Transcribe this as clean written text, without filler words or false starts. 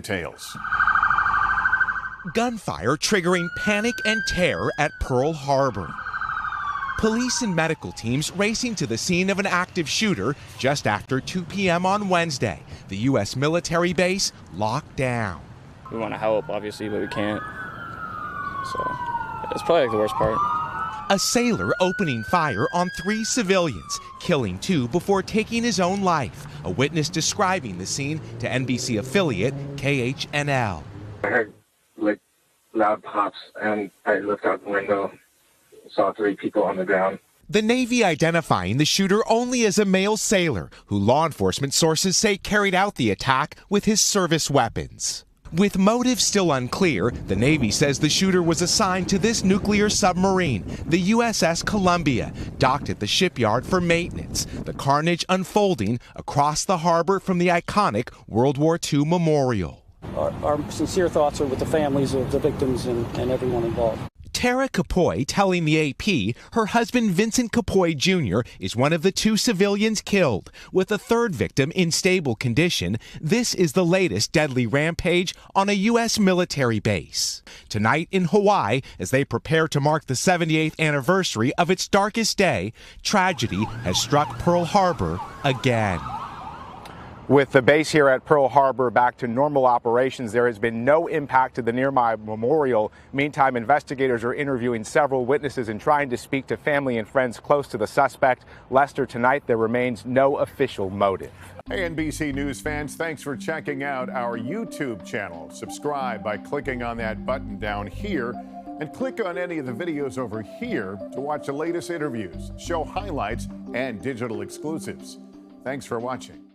details. Gunfire triggering panic and terror at Pearl Harbor. Police and medical teams racing to the scene of an active shooter just after 2 p.m. on Wednesday. The U.S. military base locked down. We want to help, obviously, but we can't. So it's probably like the worst part. A sailor opening fire on 3 civilians, killing 2 before taking his own life. A witness describing the scene to NBC affiliate KHNL. I heard like loud pops, and I looked out the window, saw 3 people on the ground. The Navy identifying the shooter only as a male sailor, who law enforcement sources say carried out the attack with his service weapons. With motive still unclear, the Navy says the shooter was assigned to this nuclear submarine, the USS Columbia, docked at the shipyard for maintenance. The carnage unfolding across the harbor from the iconic World War II memorial. Our sincere thoughts are with the families of the victims and everyone involved. Tara Capoy telling the AP her husband Vincent Capoy Jr. is one of the 2 civilians killed, with a 3rd victim in stable condition. This is the latest deadly rampage on a U.S. military base. Tonight in Hawaii, as they prepare to mark the 78th anniversary of its darkest day, tragedy has struck Pearl Harbor again. With the base here at Pearl Harbor back to normal operations, there has been no impact to the nearby memorial. Meantime, investigators are interviewing several witnesses and trying to speak to family and friends close to the suspect. Lester, tonight there remains no official motive. Hey, NBC News fans, thanks for checking out our YouTube channel. Subscribe by clicking on that button down here, and click on any of the videos over here to watch the latest interviews, show highlights, and digital exclusives. Thanks for watching.